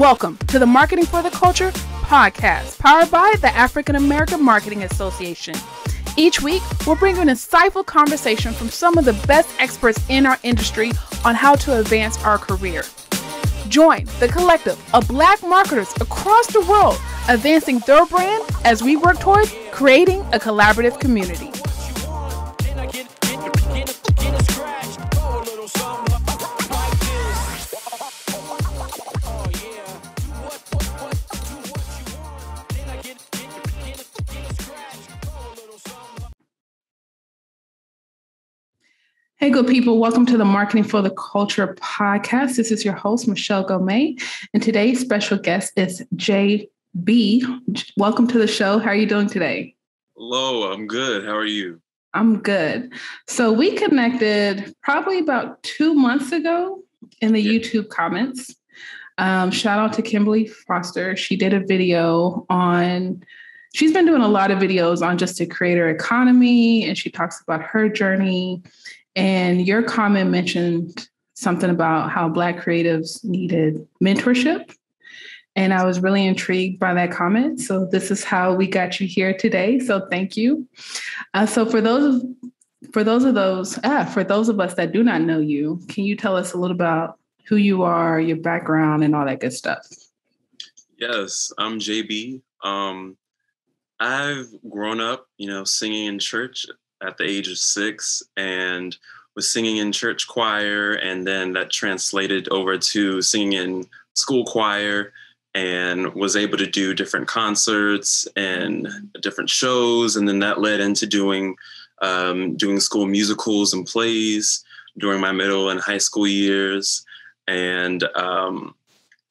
Welcome to the Marketing for the Culture podcast, powered by the African American Marketing Association. Each week, we'll bring you an insightful conversation from some of the best experts in our industry on how to advance our career. Join the collective of Black marketers across the world, advancing their brand as we work towards creating a collaborative community. Hey, good people. Welcome to the Marketing for the Culture podcast. This is your host, Michelle Gomez, and today's special guest is JB. Welcome to the show. How are you doing today? Hello, I'm good. How are you? I'm good. So we connected probably about 2 months ago in the YouTube comments. Shout out to Kimberly Foster. She did a video on, she's been doing a lot of videos on just the creator economy, and she talks about her journey. And your comment mentioned something about how Black creatives needed mentorship. And I was really intrigued by that comment. So this is how we got you here today. So thank you. So for those of us that do not know you, can you tell us a little about who you are, your background, and all that good stuff? Yes, I'm JB. I've grown up, singing in church at the age of 6 and was singing in church choir. And then that translated over to singing in school choir and was able to do different concerts and different shows. And then that led into doing school musicals and plays during my middle and high school years. And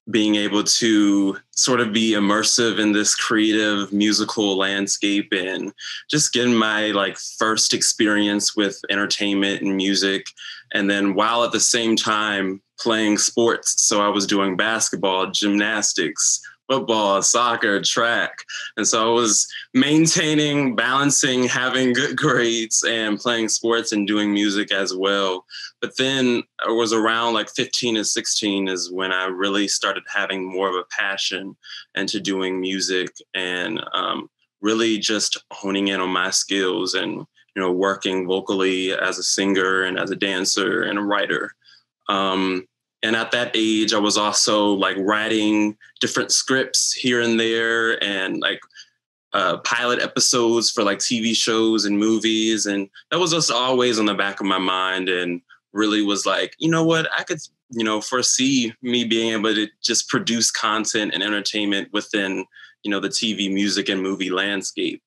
being able to sort of be immersive in this creative musical landscape and just getting my first experience with entertainment and music. And then while at the same time playing sports. So I was doing basketball, gymnastics, football, soccer, track. And so I was maintaining, balancing, having good grades and playing sports and doing music as well. But then it was around 15 and 16 is when I really started having more of a passion into doing music and really just honing in on my skills and, working vocally as a singer and as a dancer and a writer. And at that age, I was also writing different scripts here and there and pilot episodes for TV shows and movies. And that was just always on the back of my mind and really was what I could, foresee me being able to just produce content and entertainment within, the TV, music and movie landscape.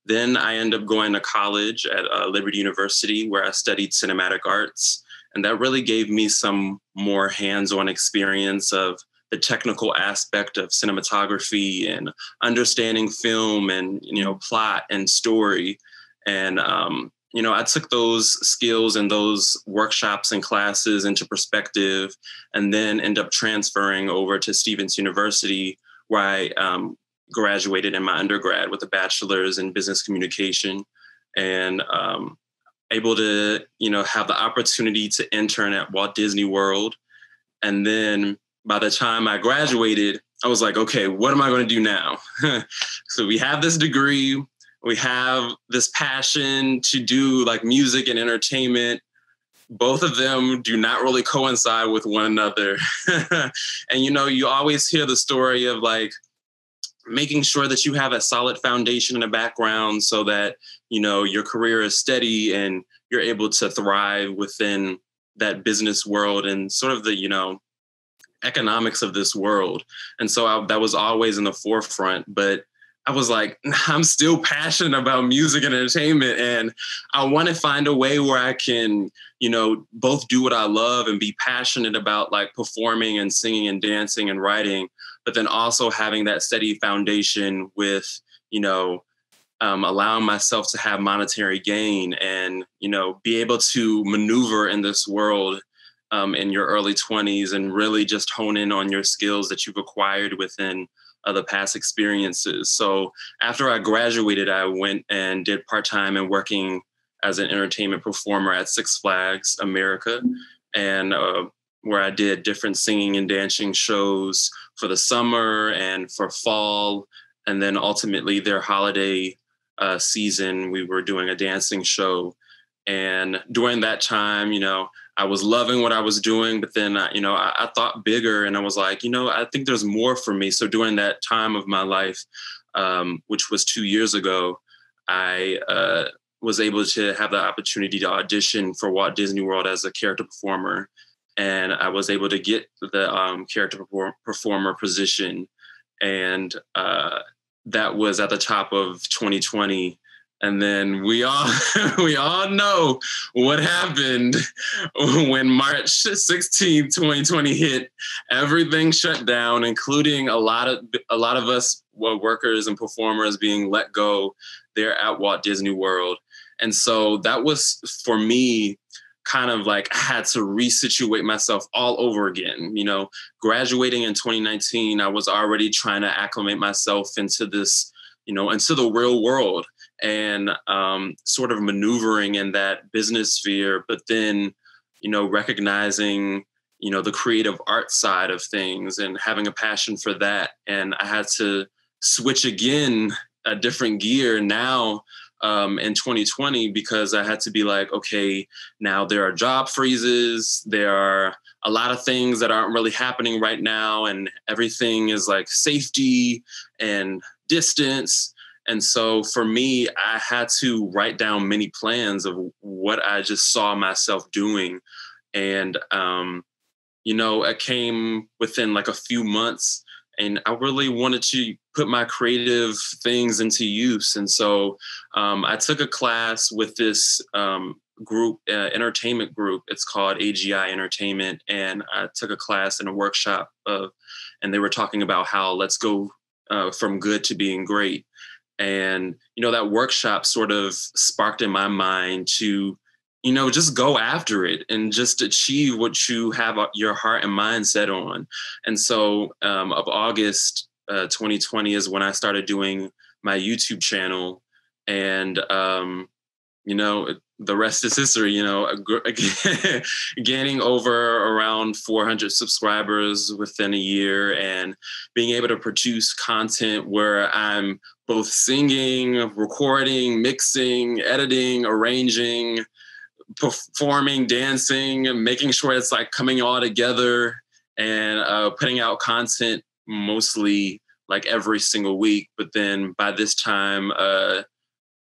Then I ended up going to college at Liberty University where I studied cinematic arts. And that really gave me some more hands-on experience of the technical aspect of cinematography and understanding film and, plot and story. And, I took those skills and those workshops and classes into perspective and then ended up transferring over to Stevenson University where I graduated in my undergrad with a bachelor's in business communication and able to, have the opportunity to intern at Walt Disney World. And then by the time I graduated, I was like, okay, what am I going to do now? So we have this degree, we have this passion to do music and entertainment. Both of them do not really coincide with one another. And, you always hear the story of making sure that you have a solid foundation in the background so that, your career is steady and you're able to thrive within that business world and sort of the, economics of this world. And so that was always in the forefront. But I was I'm still passionate about music and entertainment. And I want to find a way where I can, both do what I love and be passionate about performing and singing and dancing and writing, but then also having that steady foundation with, allowing myself to have monetary gain and, be able to maneuver in this world in your early 20s and really just hone in on your skills that you've acquired within the past experiences. So after I graduated, I went and did part-time and working as an entertainment performer at Six Flags America. And where I did different singing and dancing shows for the summer and for fall. And then ultimately their holiday season, we were doing a dancing show. And during that time, I was loving what I was doing, but then, I thought bigger and I was like, I think there's more for me. So during that time of my life, which was 2 years ago, I was able to have the opportunity to audition for Walt Disney World as a character performer. And I was able to get the character performer position. And that was at the top of 2020. And then we all we all know what happened when March 16th, 2020 hit. Everything shut down, including a lot of us workers and performers being let go there at Walt Disney World. And so that was, for me, kind of like I had to resituate myself all over again. Graduating in 2019, I was already trying to acclimate myself into this, into the real world, and sort of maneuvering in that business sphere, but then, recognizing, the creative art side of things and having a passion for that. And I had to switch again, a different gear now in 2020, because I had to be like, okay, now there are job freezes. There are a lot of things that aren't really happening right now. And everything is like safety and distance. And so for me, I had to write down many plans of what I just saw myself doing. And, it came within like a few months, and I really wanted to put my creative things into use. And so I took a class with this group, entertainment group. It's called AGI Entertainment. And I took a class in a workshop and they were talking about how let's go from good to being great. And, that workshop sort of sparked in my mind to, just go after it and just achieve what you have your heart and mind set on. And so of August 2020 is when I started doing my YouTube channel. And, the rest is history, gaining over around 400 subscribers within a year, and being able to produce content where I'm both singing, recording, mixing, editing, arranging, performing, dancing, making sure it's like coming all together, and putting out content mostly like every single week. But then by this time,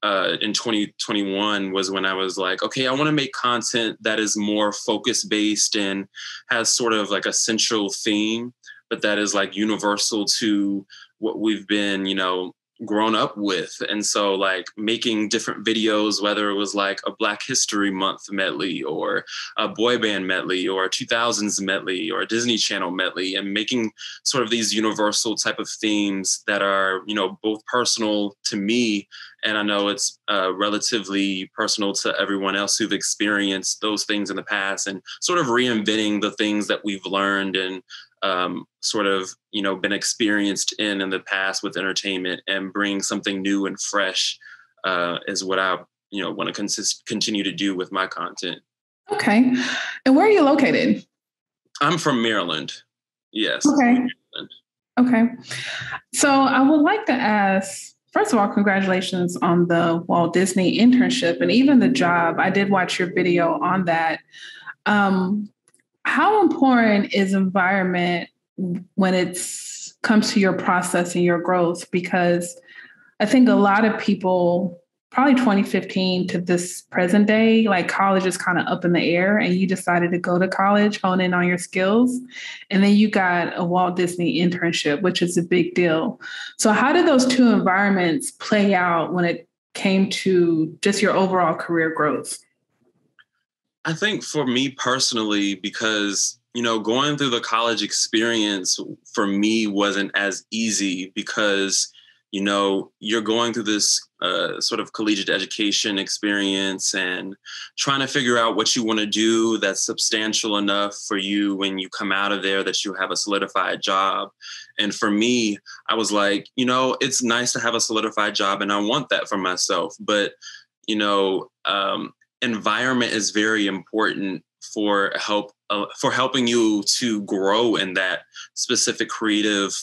in 2021 was when I was like, okay, I want to make content that is more focus based and has sort of like a central theme, but that is like universal to what we've been, grown up with. And so like making different videos, whether it was like a Black History Month medley or a boy band medley or a 2000s medley or a Disney Channel medley, and making sort of these universal type of themes that are, both personal to me, and I know it's relatively personal to everyone else who've experienced those things in the past, and sort of reinventing the things that we've learned and sort of, been experienced in the past with entertainment, and bring something new and fresh is what I, want to continue to do with my content. Okay. And where are you located? I'm from Maryland. Yes. Okay. Okay. So I would like to ask, first of all, congratulations on the Walt Disney internship and even the job. I did watch your video on that. How important is environment when it comes to your process and your growth? Because I think a lot of people, probably 2015 to this present day, like college is kind of up in the air, and you decided to go to college, hone in on your skills. And then you got a Walt Disney internship, which is a big deal. So how did those two environments play out when it came to just your overall career growth? I think for me personally, because, going through the college experience for me wasn't as easy, because, you're going through this sort of collegiate education experience and trying to figure out what you want to do that's substantial enough for you when you come out of there that you have a solidified job. And for me, I was like, it's nice to have a solidified job and I want that for myself. But, environment is very important for helping you to grow in that specific creative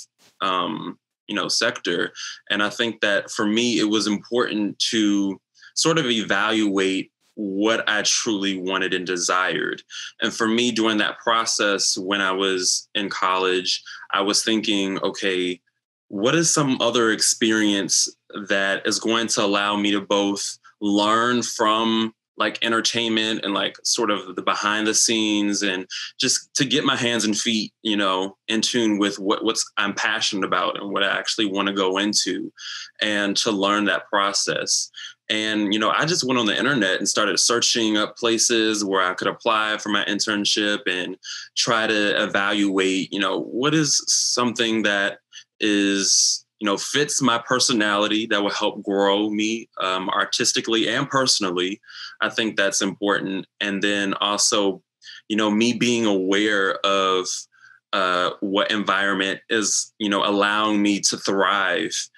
sector. And I think that for me, it was important to sort of evaluate what I truly wanted and desired. And for me, during that process, when I was in college, I was thinking, okay, what is some other experience that is going to allow me to both learn from like entertainment and like sort of the behind the scenes, and just to get my hands and feet, in tune with what's I'm passionate about and what I actually want to go into, and to learn that process. And, I just went on the internet and started searching up places where I could apply for my internship and try to evaluate, what is something that is, fits my personality that will help grow me artistically and personally. I think that's important. And then also, me being aware of what environment is, allowing me to thrive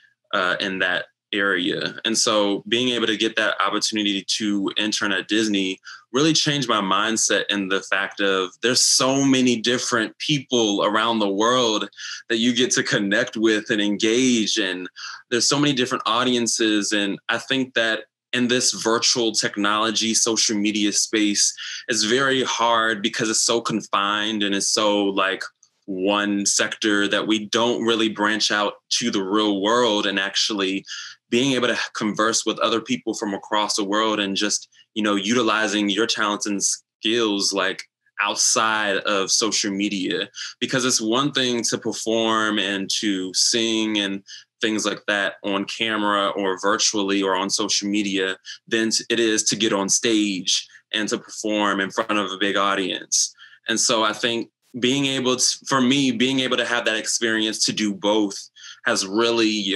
in that area. And so being able to get that opportunity to intern at Disney really changed my mindset in the fact of there's so many different people around the world that you get to connect with and engage. And there's so many different audiences. And I think that in this virtual technology, social media space, it's very hard because it's so confined and it's so like one sector that we don't really branch out to the real world, and actually being able to converse with other people from across the world and just, utilizing your talents and skills like outside of social media. Because it's one thing to perform and to sing and things like that on camera or virtually or on social media than it is to get on stage and to perform in front of a big audience. And so I think being able to have that experience to do both has really,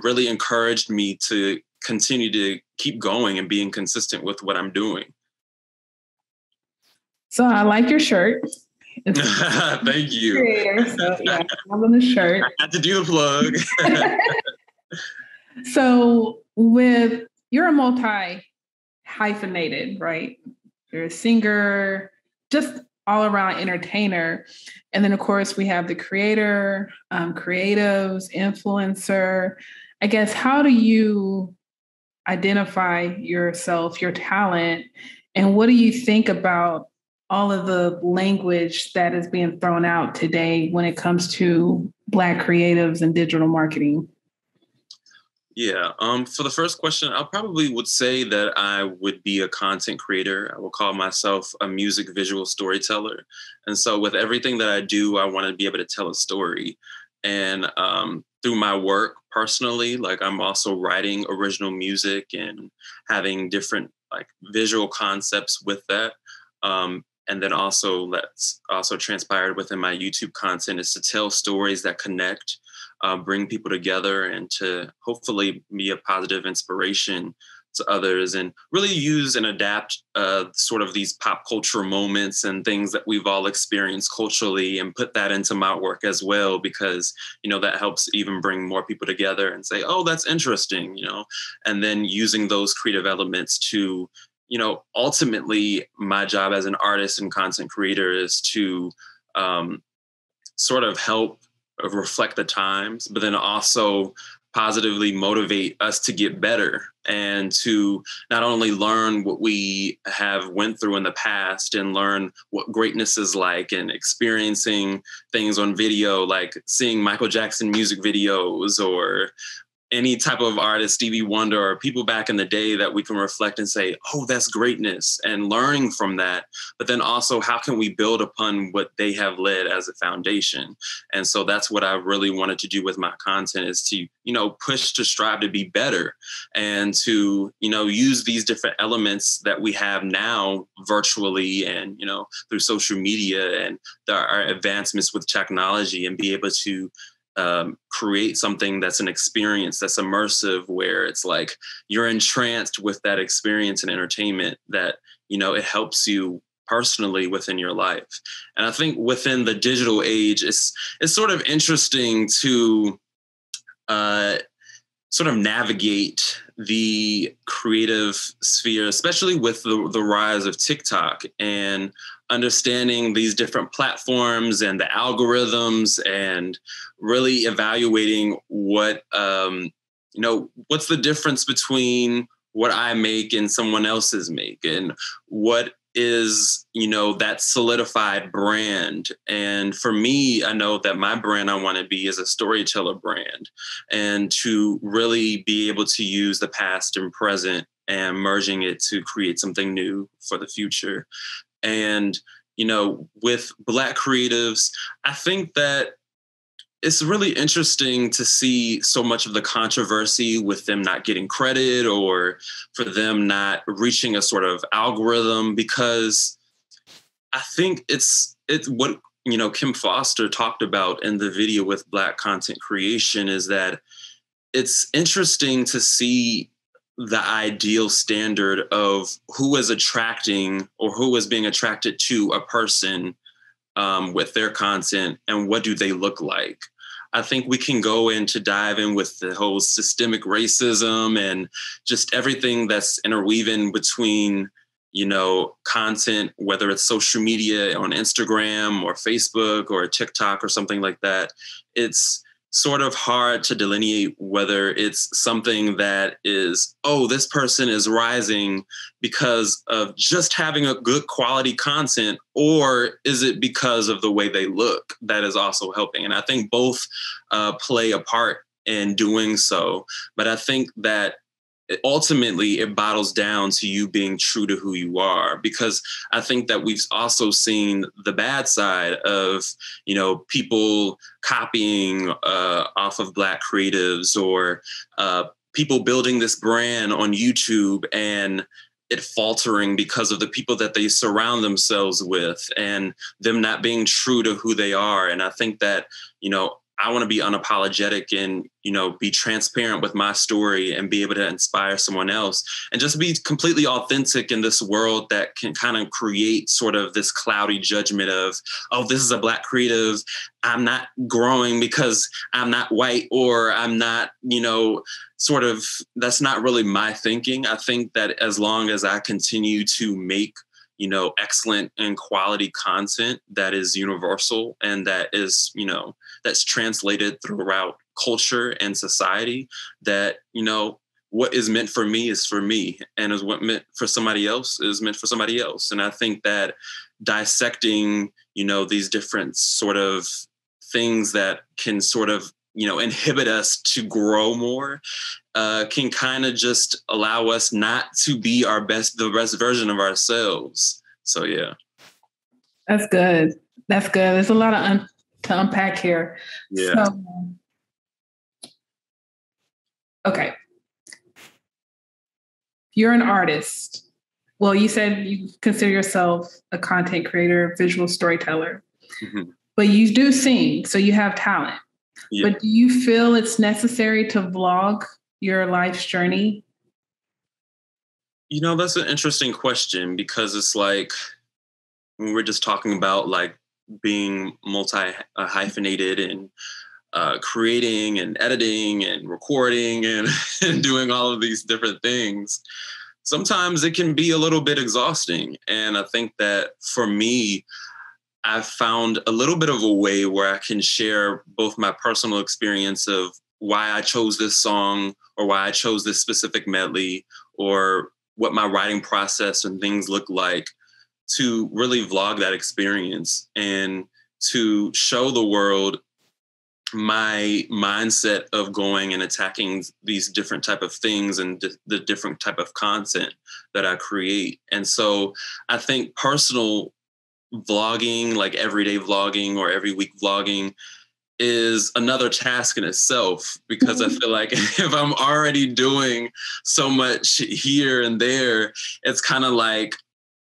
really encouraged me to continue to keep going and being consistent with what I'm doing. So I like your shirt. Thank you. Creator, so yeah, I'm on the shirt. I had to do the plug. So you're a multi-hyphenated, right? You're a singer, just all around entertainer. And then of course we have the creator, creatives, influencer. I guess, how do you identify yourself, your talent, and what do you think about all of the language that is being thrown out today when it comes to Black creatives and digital marketing? Yeah. For the first question, I probably would say that I would be a content creator. I will call myself a music visual storyteller. And so with everything that I do, I want to be able to tell a story. And through my work personally, like I'm also writing original music and having different like visual concepts with that. And then also that's also transpired within my YouTube content is to tell stories that connect, bring people together, and to hopefully be a positive inspiration to others, and really use and adapt sort of these pop culture moments and things that we've all experienced culturally and put that into my work as well, because, that helps even bring more people together and say, oh, that's interesting, and then using those creative elements to, ultimately my job as an artist and content creator is to sort of help reflect the times, but then also positively motivate us to get better and to not only learn what we have went through in the past and learn what greatness is like, and experiencing things on video, like seeing Michael Jackson music videos or any type of artist, Stevie Wonder, or people back in the day that we can reflect and say, oh, that's greatness, and learning from that. But then also, how can we build upon what they have led as a foundation? And so that's what I really wanted to do with my content, is to, push to strive to be better and to, use these different elements that we have now virtually and, through social media and our advancements with technology, and be able to create something that's an experience that's immersive, where it's like you're entranced with that experience and entertainment that, it helps you personally within your life. And I think within the digital age, it's sort of interesting to sort of navigate the creative sphere, especially with the rise of TikTok and understanding these different platforms and the algorithms, and really evaluating what, what's the difference between what I make and someone else's make, and what is, that solidified brand. And for me, I know that my brand I want to be is a storyteller brand, and to really be able to use the past and present and merging it to create something new for the future. And, with Black creatives, I think that it's really interesting to see so much of the controversy with them not getting credit, or for them not reaching a sort of algorithm, because I think it's what, Kim Foster talked about in the video with Black content creation, is that it's interesting to see the ideal standard of who is attracting, or who is being attracted to a person with their content, and what do they look like. I think we can go in to dive in with the whole systemic racism and just everything that's interweaving between, content, whether it's social media on Instagram or Facebook or TikTok or something like that. It's sort of hard to delineate whether it's something that is, oh, this person is rising because of just having a good quality content, or is it because of the way they look that is also helping? And I think both play a part in doing so. But I think that ultimately it bottles down to you being true to who you are, because I think that we've also seen the bad side of, people copying off of Black creatives, or people building this brand on YouTube and it faltering because of the people that they surround themselves with, and them not being true to who they are. And I think that, I want to be unapologetic and, be transparent with my story and be able to inspire someone else, and just be completely authentic in this world that can kind of create sort of this cloudy judgment of, oh, this is a Black creative. I'm not growing because I'm not white, or I'm not, sort of, that's not really my thinking. I think that as long as I continue to make excellent and quality content that is universal, and that is, that's translated throughout culture and society, that, what is meant for me is for me, and is what meant for somebody else is meant for somebody else. And I think that dissecting, these different sort of things that can sort of, inhibit us to grow more, can kind of just allow us not to be the best version of ourselves. So, yeah. That's good. That's good. There's a lot of to unpack here. Yeah. So, okay. You're an artist. Well, you said you consider yourself a content creator, visual storyteller, but you do sing, so you have talent. Yeah. But do you feel it's necessary to vlog your life's journey? That's an interesting question, because it's like, when we're just talking about like being multi-hyphenated and creating and editing and recording and, and doing all of these different things, sometimes it can be a little bit exhausting. And I think that for me, I've found a little bit of a way where I can share both my personal experience of why I chose this song, or why I chose this specific medley, or what my writing process and things look like, to really vlog that experience and to show the world my mindset of going and attacking these different type of things and the different type of content that I create. And so I think personal vlogging, like everyday vlogging or every week vlogging, is another task in itself, because I feel like if I'm already doing so much here and there, it's kind of like,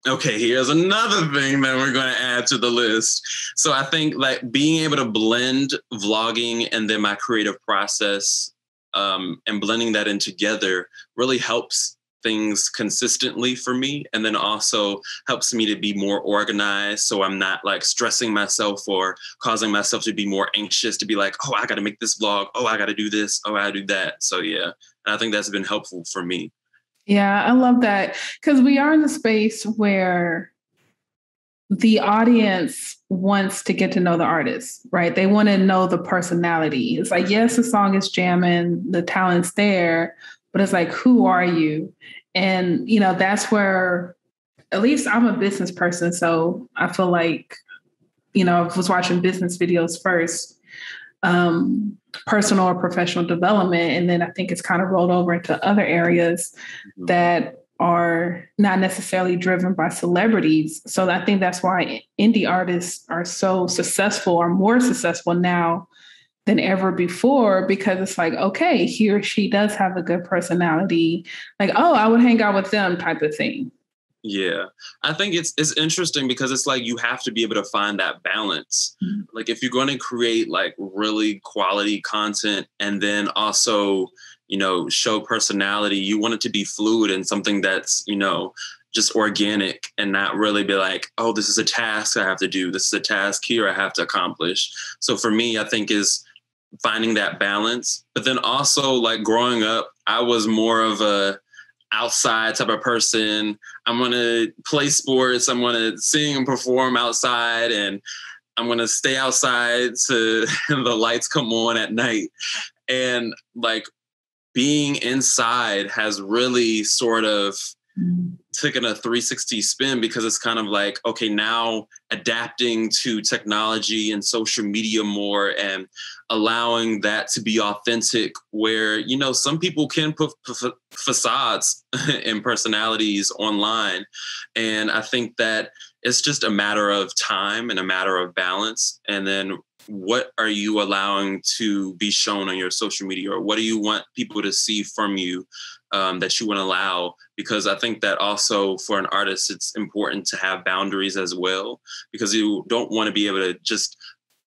okay, here's another thing that we're going to add to the list. So I think like being able to blend vlogging and then my creative process and blending that in together really helps things consistently for me, and then also helps me to be more organized, so I'm not like stressing myself or causing myself to be more anxious to be like, oh, I got to make this vlog, oh, I got to do this, oh, I got to do that. So yeah, and I think that's been helpful for me. Yeah, I love that, because we are in a space where the audience wants to get to know the artist, right? They want to know the personality. It's like, yes, the song is jamming, the talent's there, but it's like, who are you? And, that's where, at least I'm a business person. So I feel like, I was watching business videos first, personal or professional development. And then I think it's kind of rolled over into other areas that are not necessarily driven by celebrities. So I think that's why indie artists are so successful, or more successful now than ever before, because it's like, okay, he or she does have a good personality. Like, oh, I would hang out with them type of thing. Yeah, I think it's interesting because it's like you have to be able to find that balance. Mm-hmm. Like if you're going to create like really quality content and then also, show personality, you want it to be fluid and something that's, just organic and not really be like, oh, this is a task I have to do. This is a task here I have to accomplish. So for me, I think is finding that balance. But then also like growing up, I was more of a outside type of person. I'm going to play sports. I'm going to sing and perform outside, and I'm going to stay outside to the lights come on at night. And like being inside has really sort of taken a 360 spin, because it's kind of like, okay, now adapting to technology and social media more and allowing that to be authentic, where, some people can put facades and personalities online. And I think that it's just a matter of time and a matter of balance. And then what are you allowing to be shown on your social media, or what do you want people to see from you that you want to allow? Because I think that also for an artist, it's important to have boundaries as well, because you don't want to be able to just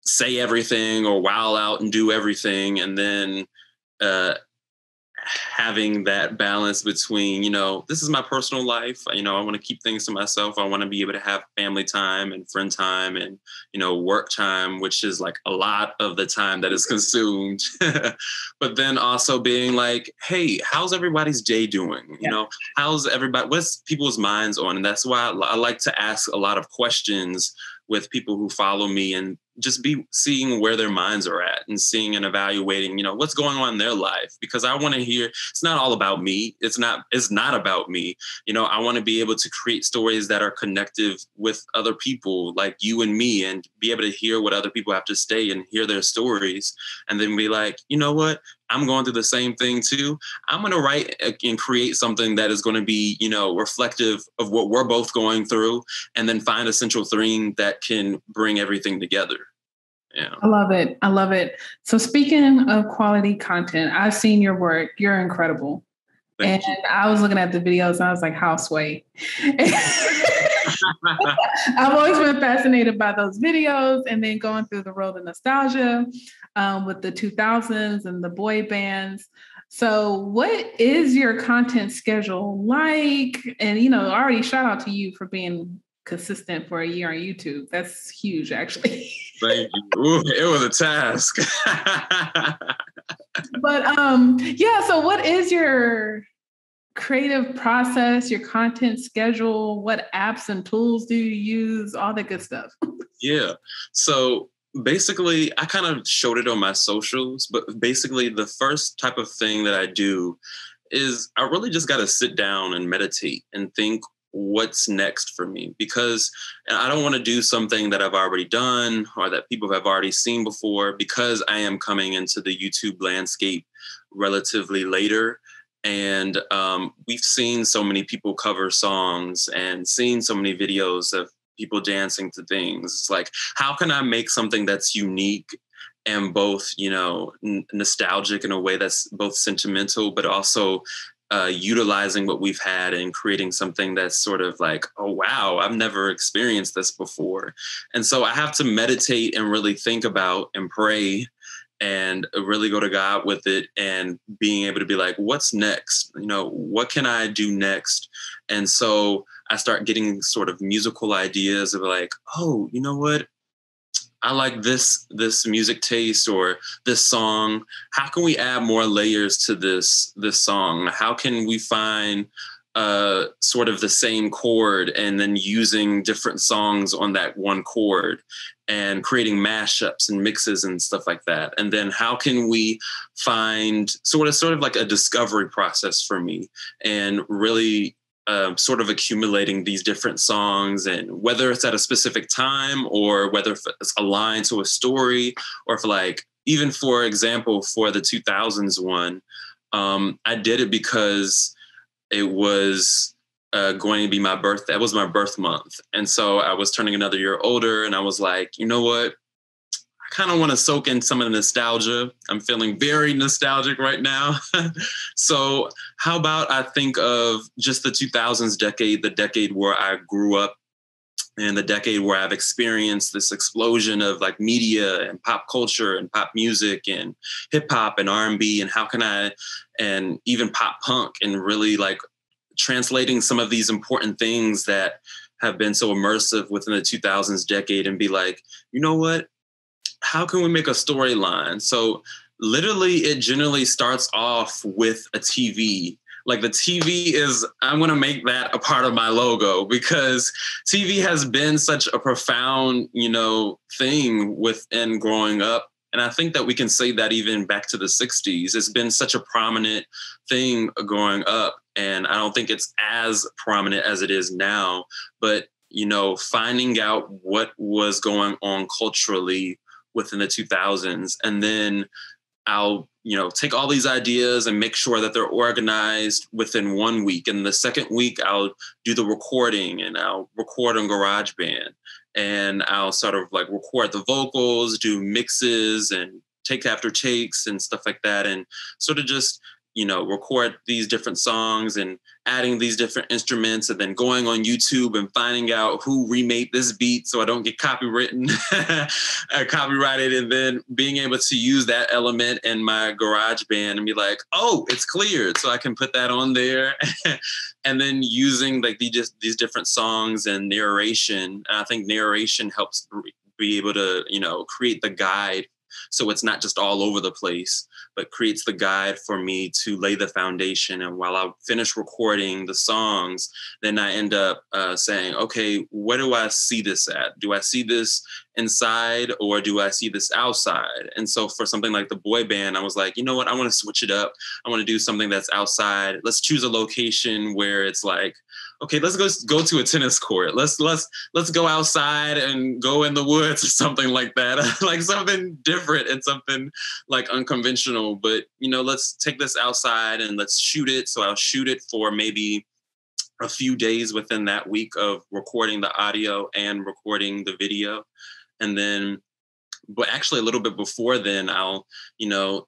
say everything or wow out and do everything. And then having that balance between, this is my personal life. I want to keep things to myself. I want to be able to have family time and friend time and, work time, which is like a lot of the time that is consumed. But then also being like, hey, how's everybody's day doing? Yeah. How's everybody, what's people's minds on? And that's why I like to ask a lot of questions with people who follow me, and just be seeing where their minds are at and seeing and evaluating, what's going on in their life. Because I want to hear, it's not all about me. It's not about me. I want to be able to create stories that are connective with other people like you and me, and be able to hear what other people have to say and hear their stories, and then be like, you know what? I'm going through the same thing too. I'm going to write and create something that is going to be, reflective of what we're both going through, and then find a central theme that can bring everything together. Yeah. I love it. I love it. So speaking of quality content, I've seen your work. You're incredible. Thank you. I was looking at the videos and I was like, how sway. I've always been fascinated by those videos, and then going through the road of nostalgia with the 2000s and the boy bands. So what is your content schedule like? And, already shout out to you for being consistent for a year on YouTube. That's huge, actually. Thank you. Ooh, it was a task. But yeah, so what is your creative process, your content schedule? What apps and tools do you use? All that good stuff. Yeah. So basically, I kind of showed it on my socials, but basically the first type of thing that I do is I really just got to sit down and meditate and think what's next for me, because I don't want to do something that I've already done or that people have already seen before, because I am coming into the YouTube landscape relatively later. And we've seen so many people cover songs and seen so many videos of people dancing to things. It's like, how can I make something that's unique and both, nostalgic in a way that's both sentimental, but also utilizing what we've had and creating something that's sort of like, oh, wow, I've never experienced this before. And so I have to meditate and really think about and pray and really go to God with it, and being able to be like, what's next? What can I do next? And so I start getting sort of musical ideas of like, oh, you know what? I like this music taste or this song. How can we add more layers to this song? How can we find sort of the same chord and then using different songs on that one chord and creating mashups and mixes and stuff like that? And then how can we find sort of like a discovery process for me, and really sort of accumulating these different songs, and whether it's at a specific time or whether it's aligned to a story, or if, like, even for example, for the 2000s one, I did it because it was going to be my birthday. That was my birth month. And so I was turning another year older, and I was like, you know what? I kind of want to soak in some of the nostalgia. I'm feeling very nostalgic right now. So how about I think of just the 2000s decade, the decade where I grew up, and the decade where I've experienced this explosion of like media and pop culture and pop music and hip hop and R&B, and how can I, and even pop punk, and really like translating some of these important things that have been so immersive within the 2000s decade, and be like, you know what? How can we make a storyline? So literally it generally starts off with a TV. Like the TV is, I'm going to make that a part of my logo, because TV has been such a profound, thing within growing up. And I think that we can say that even back to the 60s, it's been such a prominent thing growing up. And I don't think it's as prominent as it is now, but, finding out what was going on culturally within the 2000s. And then I'll, take all these ideas and make sure that they're organized within 1 week. And the second week, I'll do the recording, and I'll record on GarageBand, and I'll sort of like record the vocals, do mixes and take after takes and stuff like that. And sort of just, record these different songs and adding these different instruments, and then going on YouTube and finding out who remade this beat so I don't get copyrighted, and then being able to use that element in my GarageBand and be like, oh, it's cleared, so I can put that on there. And then using like these different songs and narration. And I think narration helps be able to, create the guide, so it's not just all over the place, but creates the guide for me to lay the foundation. And while I finish recording the songs, then I end up saying, okay, where do I see this at? Do I see this inside, or do I see this outside? And so for something like the boy band, I was like, you know what? I want to switch it up. I want to do something that's outside. Let's choose a location where it's like, okay, let's go to a tennis court. Let's go outside and go in the woods or something like that. Like something different and something like unconventional. But, let's take this outside and let's shoot it. So I'll shoot it for maybe a few days within that week of recording the audio and recording the video. And then, but actually a little bit before then, I'll,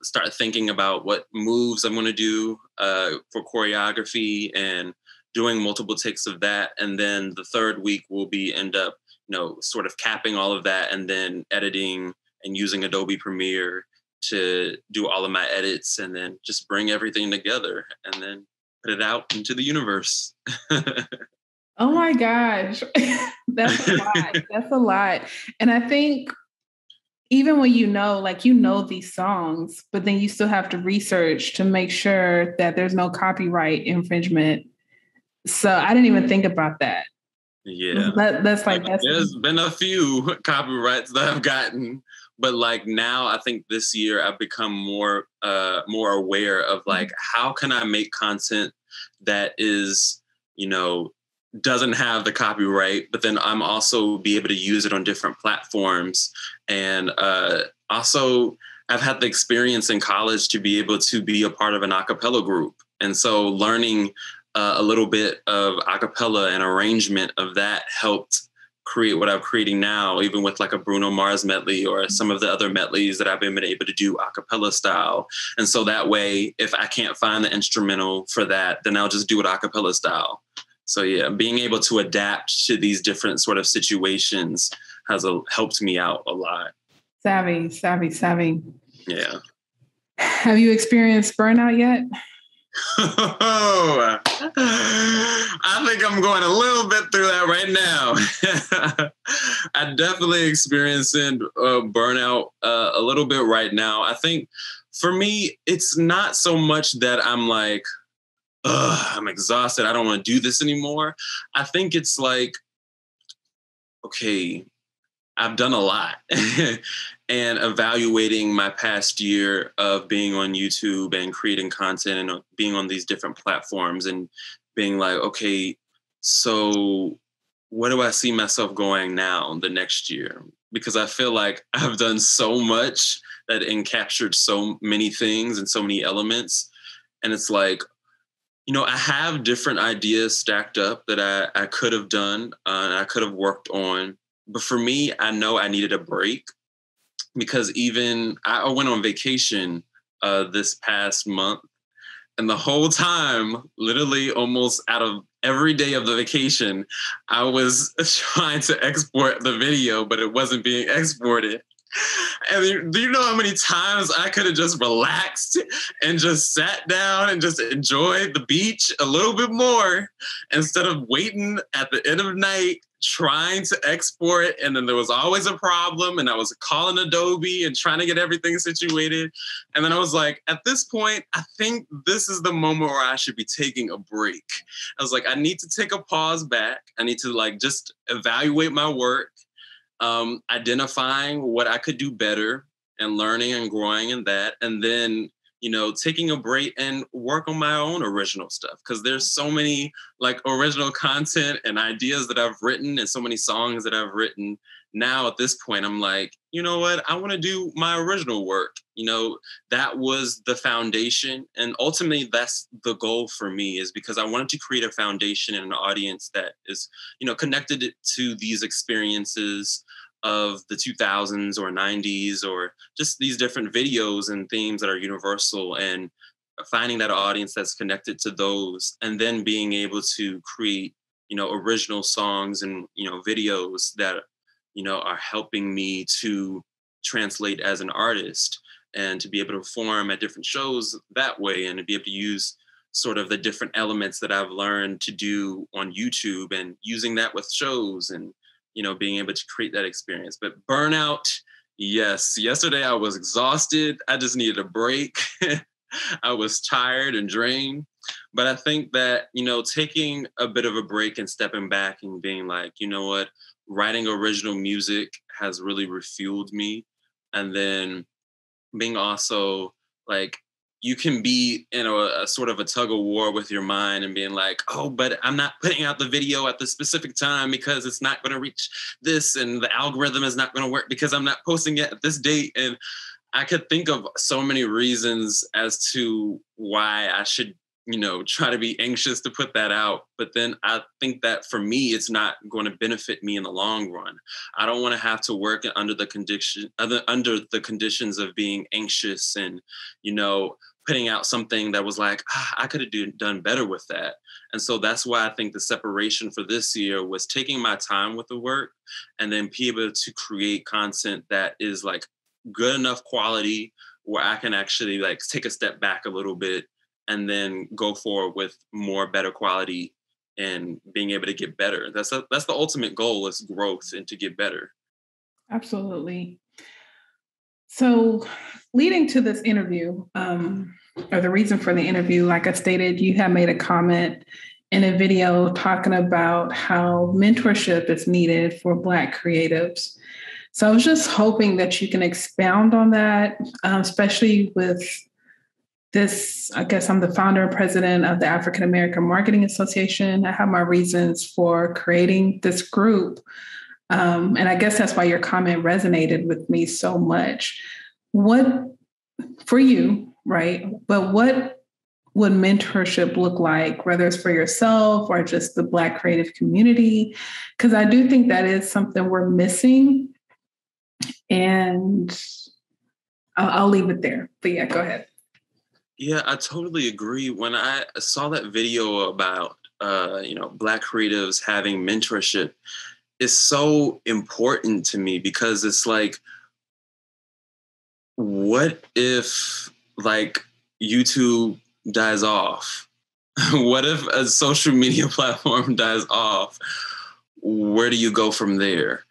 start thinking about what moves I'm going to do for choreography, and doing multiple takes of that. And then the third week will end up, sort of capping all of that, and then editing and using Adobe Premiere to do all of my edits, and then just bring everything together and then put it out into the universe. Oh my gosh. That's a lot. That's a lot. And I think even when these songs, but then you still have to research to make sure that there's no copyright infringement. So I didn't even think about that. Yeah. There's been a few copyrights that I've gotten, but like now I think this year I've become more aware of like, how can I make content that is, doesn't have the copyright, but then I'm also be able to use it on different platforms. And also I've had the experience in college to be able to be a part of an acapella group. And so learning a little bit of acapella and arrangement of that helped create what I'm creating now, even with like a Bruno Mars medley or some of the other medleys that I've been able to do acapella style. And so that way, if I can't find the instrumental for that, then I'll just do it acapella style. So yeah, being able to adapt to these different sort of situations has helped me out a lot. Savvy. Yeah. Have you experienced burnout yet? Oh, I think I'm going a little bit through that right now. I'm definitely experiencing burnout a little bit right now. I think for me, it's not so much that I'm like, ugh, I'm exhausted. I don't want to do this anymore. I think it's like, okay, I've done a lot. And evaluating my past year of being on YouTube and creating content and being on these different platforms and being like, okay, so where do I see myself going now the next year? Because I feel like I've done so much that encaptured so many things and so many elements. And it's like, I have different ideas stacked up that I could have done and I could have worked on. But for me, I know I needed a break because even I went on vacation this past month. And the whole time, literally almost out of every day of the vacation, I was trying to export the video, but it wasn't being exported. And do you know how many times I could have just relaxed and just sat down and just enjoyed the beach a little bit more instead of waiting at the end of the night trying to export it? And then there was always a problem and I was calling Adobe and trying to get everything situated. And then I was like, at this point, I think this is the moment where I should be taking a break. I was like, I need to take a pause back. I need to just evaluate my work, identifying what I could do better and learning and growing in that. And then, taking a break and work on my own original stuff. Cause there's so many original content and ideas that I've written and so many songs that I've written. Now at this point, I'm like, you know what? I want to do my original work. That was the foundation. And ultimately that's the goal for me, is because I wanted to create a foundation and an audience that is, connected to these experiences of the 2000s or 90s, or just these different videos and themes that are universal, and finding that audience that's connected to those, and then being able to create, original songs and, videos that, are helping me to translate as an artist and to be able to perform at different shows that way, and to be able to use sort of the different elements that I've learned to do on YouTube and using that with shows and, being able to create that experience. But burnout, yes. Yesterday I was exhausted. I just needed a break. I was tired and drained. But I think that, taking a bit of a break and stepping back and being like, you know what, writing original music has really refueled me. And then being also you can be in a sort of a tug of war with your mind and being like, oh, but I'm not putting out the video at the specific time because it's not going to reach this, and the algorithm is not going to work because I'm not posting it at this date. And I could think of so many reasons as to why I should, try to be anxious to put that out. But then I think that for me, it's not going to benefit me in the long run. I don't want to have to work under the conditions of being anxious and, putting out something that was like, I could have done better with that. And so that's why I think the separation for this year was taking my time with the work and then be able to create content that is good enough quality where I can actually take a step back a little bit and then go forward with better quality and being able to get better. That's the ultimate goal, is growth and to get better. Absolutely. So leading to this interview, or the reason for the interview, like I stated, you have made a comment in a video talking about how mentorship is needed for Black creatives. So I was just hoping that you can expound on that, especially with this. I guess I'm the founder and president of the African American Marketing Association. I have my reasons for creating this group. And I guess that's why your comment resonated with me so much. What, for you, right? But what would mentorship look like, whether it's for yourself or just the Black creative community? Because I do think that is something we're missing. And I'll leave it there. But yeah, go ahead. Yeah, I totally agree. When I saw that video about, Black creatives having mentorship, it's so important to me because it's what if like YouTube dies off? What if a social media platform dies off? Where do you go from there?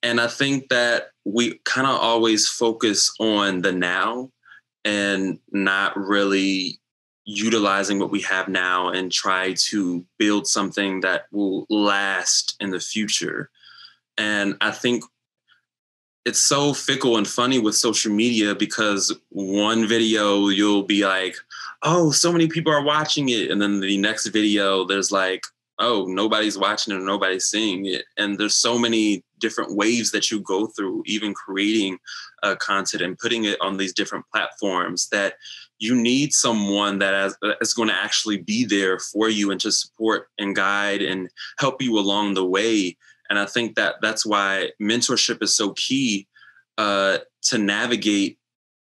And I think that we kind of always focus on the now and not really utilizing what we have now and try to build something that will last in the future. And I think it's so fickle and funny with social media because one video you'll be like, oh, so many people are watching it. And then the next video, there's like, oh, nobody's watching it or nobody's seeing it. And there's so many different waves that you go through, even creating content and putting it on these different platforms, that you need someone that is going to actually be there for you and to support and guide and help you along the way. And I think that that's why mentorship is so key to navigate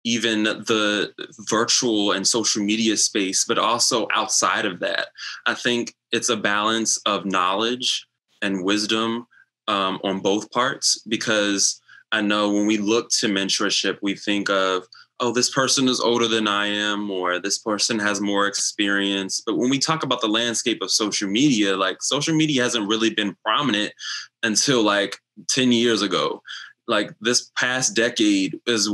even the virtual and social media space, but also outside of that. I think it's a balance of knowledge and wisdom on both parts, because I know when we look to mentorship, we think of, oh, this person is older than I am, or this person has more experience. But when we talk about the landscape of social media, like social media hasn't really been prominent until like 10 years ago. Like this past decade is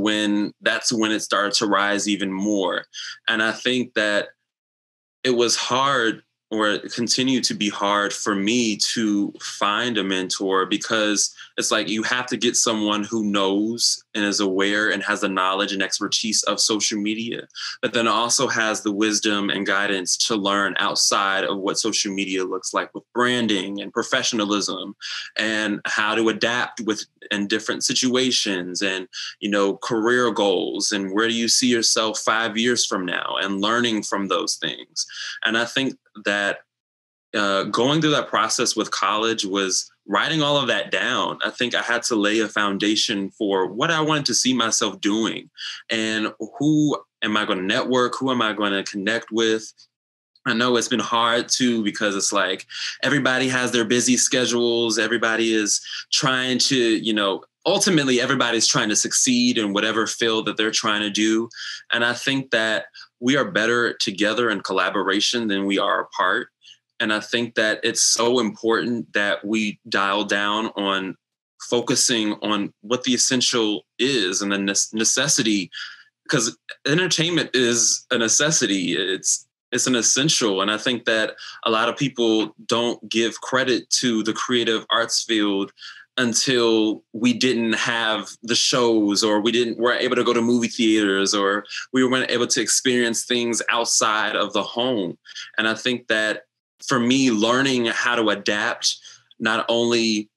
that's when it started to rise even more. And I think that it was hard, or it continued to be hard for me to find a mentor, because it's like you have to get someone who knows and is aware and has the knowledge and expertise of social media, but then also has the wisdom and guidance to learn outside of what social media looks like with branding and professionalism and how to adapt in different situations and, career goals and where do you see yourself 5 years from now, and learning from those things. And I think that going through that process with college was writing all of that down. I think I had to lay a foundation for what I wanted to see myself doing and who am I going to network? Who am I going to connect with? I know it's been hard too, because it's like everybody has their busy schedules. Everybody is trying to, ultimately everybody's trying to succeed in whatever field that they're trying to do. And I think that we are better together in collaboration than we are apart. And I think that it's so important that we dial down on focusing on what the essential is and the necessity, because entertainment is a necessity. It's an essential. And I think that a lot of people don't give credit to the creative arts field until we didn't have the shows, or weren't able to go to movie theaters, or we weren't able to experience things outside of the home. And I think that for me, learning how to adapt, not only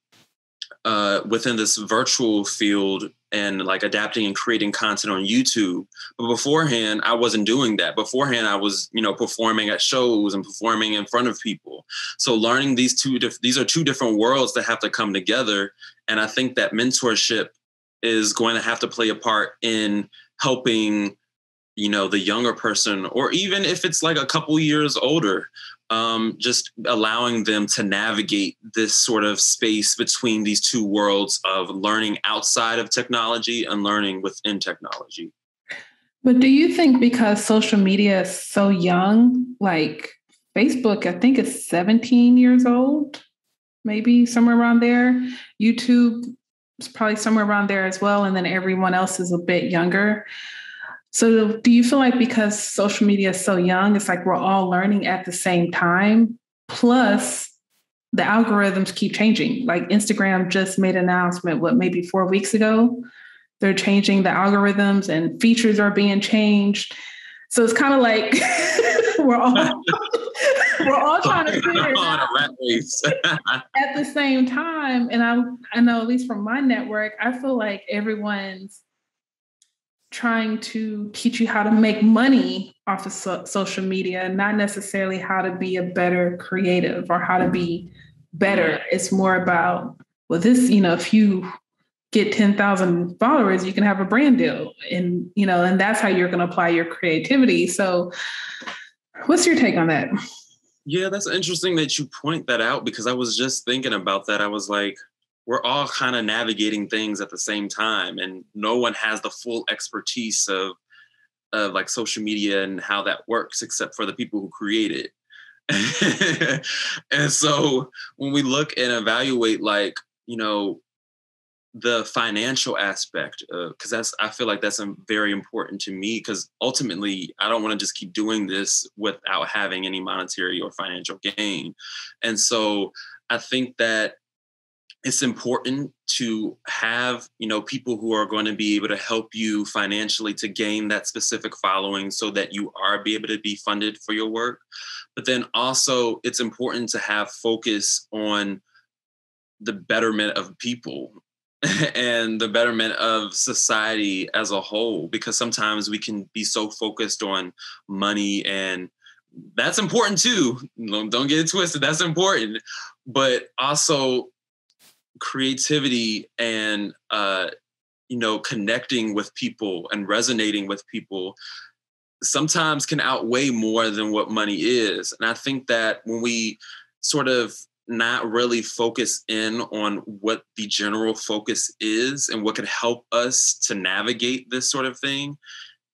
within this virtual field and like adapting and creating content on YouTube, but beforehand, I wasn't doing that. Beforehand, I was, performing at shows and performing in front of people. So learning these are two different worlds that have to come together. And I think that mentorship is going to have to play a part in helping, the younger person, or even if it's like a couple years older, just allowing them to navigate this sort of space between these two worlds of learning outside of technology and learning within technology. But do you think because social media is so young, like Facebook, I think it's 17 years old, maybe somewhere around there. YouTube is probably somewhere around there as well. And then everyone else is a bit younger. So do you feel like because social media is so young, it's like we're all learning at the same time, plus the algorithms keep changing? Like Instagram just made an announcement, maybe 4 weeks ago, they're changing the algorithms and features are being changed. So it's kind of like we're all trying to figure it out at the same time. And I know, at least from my network, I feel like everyone's trying to teach you how to make money off of social media, not necessarily how to be a better creative or how to be better. It's more about, well, this, if you get 10,000 followers, you can have a brand deal, and, and that's how you're going to apply your creativity. So what's your take on that? Yeah, that's interesting that you point that out, because I was just thinking about that. I was like, we're all kind of navigating things at the same time, and no one has the full expertise of like social media and how that works, except for the people who create it. And so when we look and evaluate, like, you know, the financial aspect, because I feel like that's very important to me, because ultimately I don't want to just keep doing this without having any monetary or financial gain. And so I think that it's important to have, you know, people who are going to be able to help you financially to gain that specific following so that you are be able to be funded for your work. But then also it's important to have focus on the betterment of people and the betterment of society as a whole, because sometimes we can be so focused on money, and that's important too. Don't get it twisted. That's important. But also creativity and you know, connecting with people and resonating with people sometimes can outweigh more than what money is. And I think that when we sort of not really focus in on what the general focus is and what could help us to navigate this sort of thing,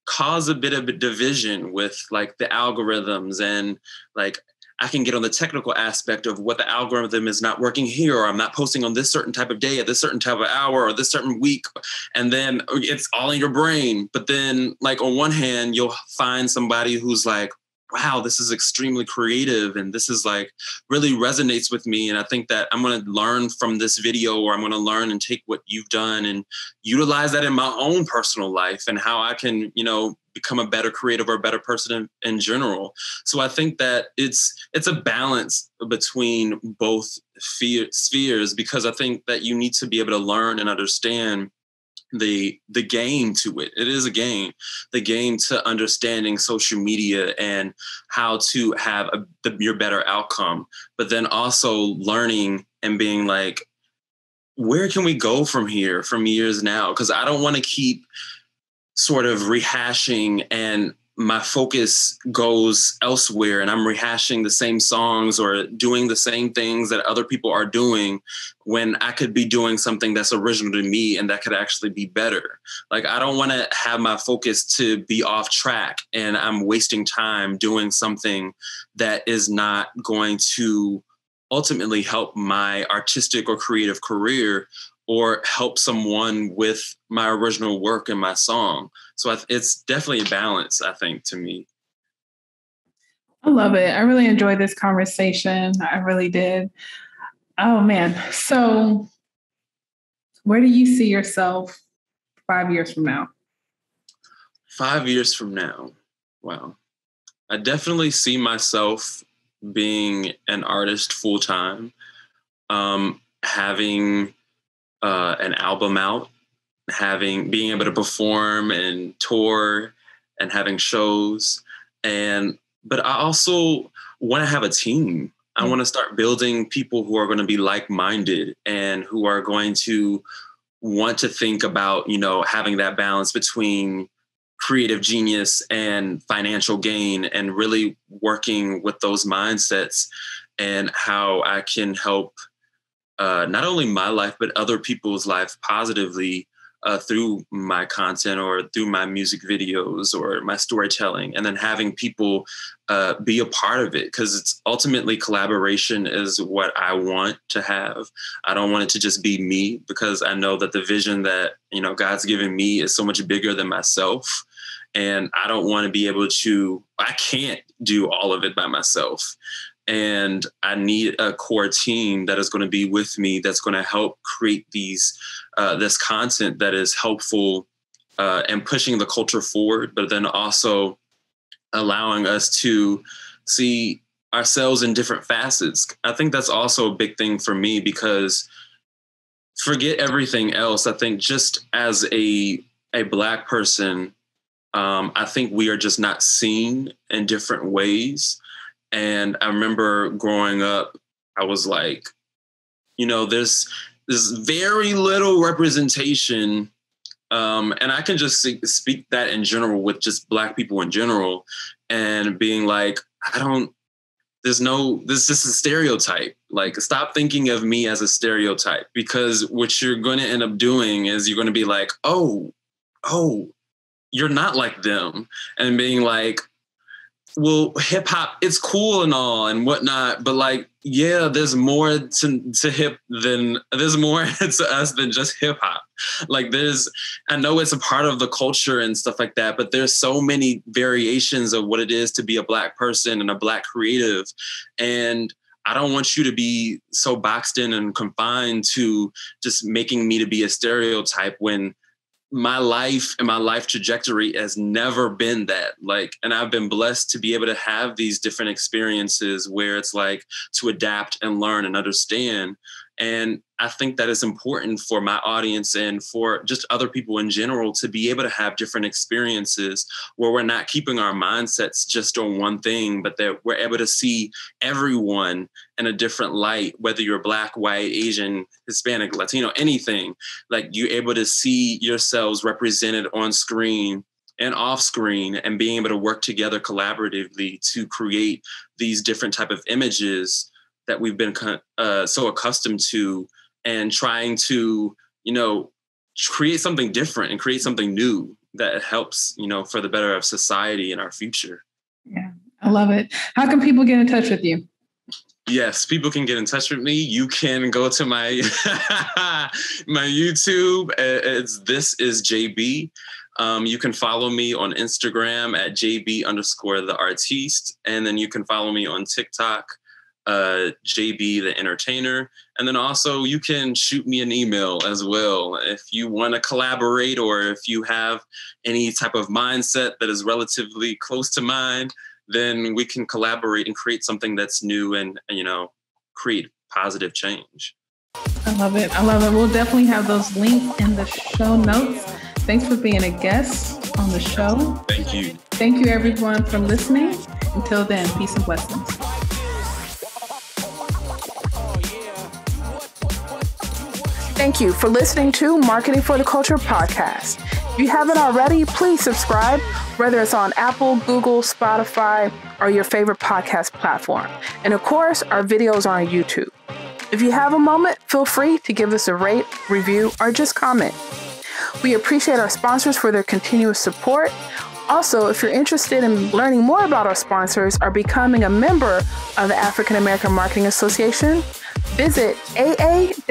cause a bit of a division with like the algorithms, and like I can get on the technical aspect of what the algorithm is not working here, or I'm not posting on this certain type of day at this certain type of hour or this certain week. And then it's all in your brain. But then like on one hand, you'll find somebody who's like, wow, this is extremely creative, and this is like really resonates with me. And I think that I'm going to learn from this video, or I'm going to learn and take what you've done and utilize that in my own personal life and how I can, you know, become a better creative or a better person in general. So I think that it's a balance between both spheres, because I think that you need to be able to learn and understand the game to it. It is a game, the game to understanding social media and how to have your better outcome, but then also learning and being like, where can we go from here from years now? Because I don't want to keep sort of rehashing and my focus goes elsewhere and I'm rehashing the same songs or doing the same things that other people are doing when I could be doing something that's original to me and that could actually be better. Like, I don't want to have my focus to be off track and I'm wasting time doing something that is not going to ultimately help my artistic or creative career or help someone with my original work and my song. So it's definitely a balance, I think, to me. I love it. I really enjoyed this conversation. I really did. Oh, man. So where do you see yourself 5 years from now? 5 years from now? Wow. I definitely see myself being an artist full-time, having an album out, being able to perform and tour and having shows. But I also want to have a team. I want to start building people who are going to be like-minded and who are going to want to think about, you know, having that balance between creative genius and financial gain, and really working with those mindsets and how I can help not only my life, but other people's life positively through my content or through my music videos or my storytelling, and then having people be a part of it, because it's ultimately collaboration is what I want to have. I don't want it to just be me, because I know that the vision that, you know, God's given me is so much bigger than myself. And I don't want to be able to, I can't do all of it by myself. And I need a core team that is going to be with me, that's going to help create this content that is helpful and pushing the culture forward, but then also allowing us to see ourselves in different facets. I think that's also a big thing for me, because forget everything else. I think just as a Black person, I think we are just not seen in different ways. And I remember growing up, I was like, you know, there's very little representation. And I can just speak that in general with just Black people in general, and being like, this is just a stereotype. Like, stop thinking of me as a stereotype, because what you're going to end up doing is you're going to be like, oh, you're not like them. And being like, well, hip hop, it's cool and all and whatnot, but like, yeah, there's more to us than just hip hop. Like, I know it's a part of the culture and stuff like that, but there's so many variations of what it is to be a Black person and a Black creative. And I don't want you to be so boxed in and confined to just making me to be a stereotype, when my life and my life trajectory has never been that. Like, and I've been blessed to be able to have these different experiences where it's like to adapt and learn and understand. And I think that is important for my audience and for just other people in general to be able to have different experiences where we're not keeping our mindsets just on one thing, but that we're able to see everyone in a different light, whether you're Black, white, Asian, Hispanic, Latino, anything. Like, you're able to see yourselves represented on screen and off screen, and being able to work together collaboratively to create these different type of images that we've been so accustomed to, and trying to, create something different and create something new that helps, for the better of society and our future. Yeah, I love it. How can people get in touch with you? Yes, people can get in touch with me. You can go to my my YouTube. It's This Is JB. You can follow me on Instagram at JB_the artiste. And then you can follow me on TikTok, JB the Entertainer. And then also you can shoot me an email as well if you want to collaborate, or if you have any type of mindset that is relatively close to mine, then we can collaborate and create something that's new and create positive change. I love it. We'll definitely have those links in the show notes. Thanks for being a guest on the show. Thank you. Thank you everyone for listening. Until then, peace and blessings. Thank you for listening to Marketing for the Culture podcast. If you haven't already, please subscribe, whether it's on Apple, Google, Spotify, or your favorite podcast platform. And of course, our videos are on YouTube. If you have a moment, feel free to give us a rate, review, or just comment. We appreciate our sponsors for their continuous support. Also, if you're interested in learning more about our sponsors or becoming a member of the African American Marketing Association, visit aa-ma.org.